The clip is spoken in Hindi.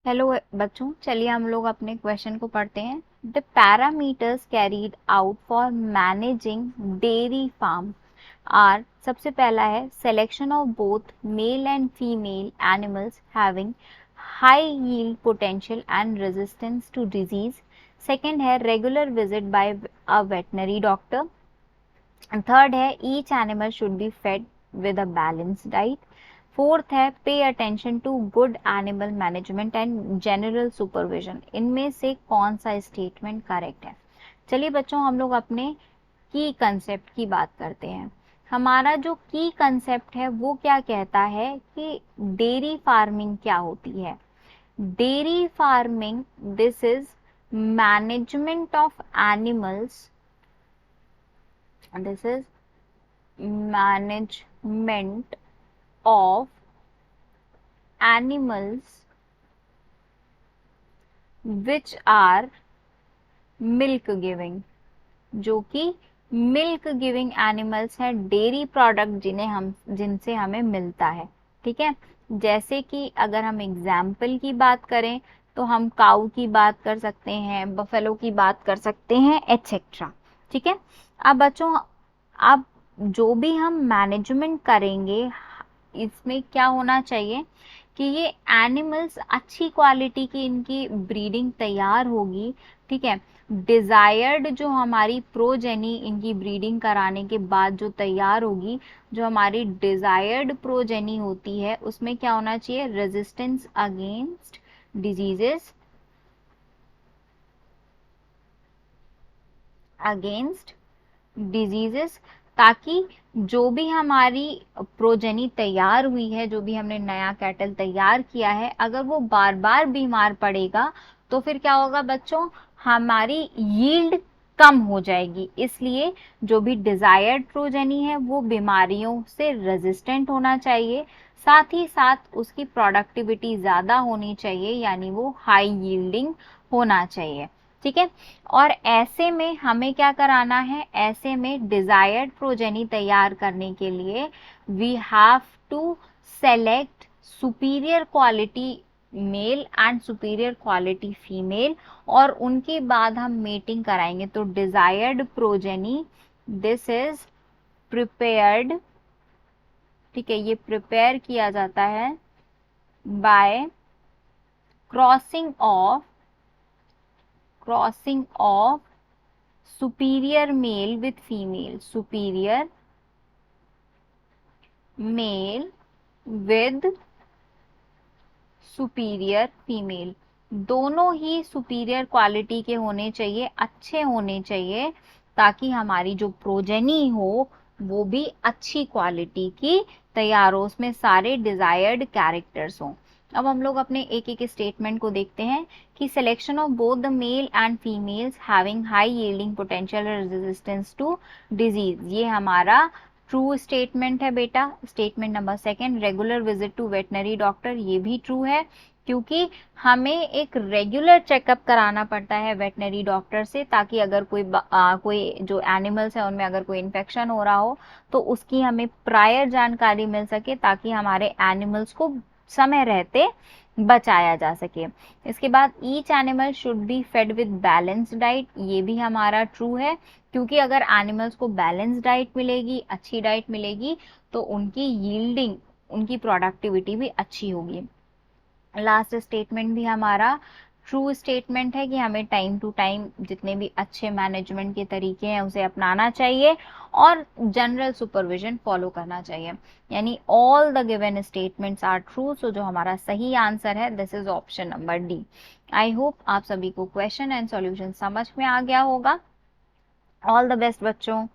हेलो बच्चों, चलिए हम लोग अपने क्वेश्चन को पढ़ते हैं। The parameters carried out for managing dairy farm are, सबसे पहला है selection of both male and female animals having high yield potential and resistance to disease. Second है regular visit by a veterinary doctor. Third है each animal should be fed with a balance diet. Fourth है pay attention to good animal management and general supervision. इनमें से कौन सा स्टेटमेंट करेक्ट है? चलिए बच्चों, हम लोग अपने की कंसेप्ट की बात करते हैं। हमारा जो की कंसेप्ट है वो क्या कहता है कि डेयरी फार्मिंग क्या होती है। Dairy farming, this is management of animals, this is management of animals which are milk giving, जो कि मिल्क गिविंग एनिमल्स हैं, डेयरी प्रोडक्ट जिनसे हमें मिलता है। ठीक है, जैसे कि अगर हम एग्जाम्पल की बात करें तो हम काऊ की बात कर सकते हैं, बफेलो की बात कर सकते हैं, एटसेट्रा। ठीक है, अब बच्चों, अब जो भी हम मैनेजमेंट करेंगे इसमें क्या होना चाहिए कि ये एनिमल्स अच्छी क्वालिटी की इनकी ब्रीडिंग तैयार होगी। ठीक है, डिजायर्ड जो हमारी प्रोजेनी इनकी ब्रीडिंग कराने के बाद जो तैयार होगी, जो हमारी डिजायर्ड प्रोजेनी होती है उसमें क्या होना चाहिए? Resistance against diseases, against diseases, ताकि जो भी हमारी प्रोजेनी तैयार हुई है, जो भी हमने नया कैटल तैयार किया है, अगर वो बार बार बीमार पड़ेगा तो फिर क्या होगा बच्चों? हमारी यील्ड कम हो जाएगी। इसलिए जो भी डिजायर्ड प्रोजेनी है वो बीमारियों से रेजिस्टेंट होना चाहिए, साथ ही साथ उसकी प्रोडक्टिविटी ज्यादा होनी चाहिए, यानी वो हाई यील्डिंग होना चाहिए। ठीक है, और ऐसे में हमें क्या कराना है? ऐसे में डिजायर्ड प्रोजेनी तैयार करने के लिए we have to select superior quality male and superior quality female, और उनके बाद हम मेटिंग कराएंगे। तो desired progeny, this is prepared, ठीक है, ये प्रिपेयर किया जाता है by crossing of superior male with female, superior male with superior female, दोनों ही सुपीरियर क्वालिटी के होने चाहिए, अच्छे होने चाहिए, ताकि हमारी जो प्रोजेनी हो वो भी अच्छी क्वालिटी की तैयार हो, उसमें सारे डिजायर्ड कैरेक्टर्स हों। अब हम लोग अपने एक एक स्टेटमेंट को देखते हैं कि selection of both the male and females having high yielding potential resistance to disease, ये हमारा ट्रू स्टेटमेंट है बेटा। Statement number second, regular visit to veterinary doctor, ये भी ट्रू है, क्योंकि हमें एक रेगुलर चेकअप कराना पड़ता है वेटनरी डॉक्टर से, ताकि अगर कोई जो एनिमल्स है उनमें अगर कोई इन्फेक्शन हो रहा हो तो उसकी हमें प्रायर जानकारी मिल सके, ताकि हमारे एनिमल्स को समय रहते बचाया जा सके। इसके बाद each animal should be fed with balance diet, ये भी हमारा ट्रू है, क्योंकि अगर एनिमल्स को बैलेंस डाइट मिलेगी, अच्छी डाइट मिलेगी, तो उनकी यील्डिंग, उनकी प्रोडक्टिविटी भी अच्छी होगी। लास्ट स्टेटमेंट भी हमारा ट्रू स्टेटमेंट है कि हमें टाइम टू टाइम जितने भी अच्छे मैनेजमेंट के तरीके हैं उसे अपनाना चाहिए और जनरल सुपरविजन फॉलो करना चाहिए, यानी all the given statements are true. So जो हमारा सही आंसर है this is option number D. I hope आप सभी को क्वेश्चन एंड सॉल्यूशन समझ में आ गया होगा। ऑल द बेस्ट बच्चों।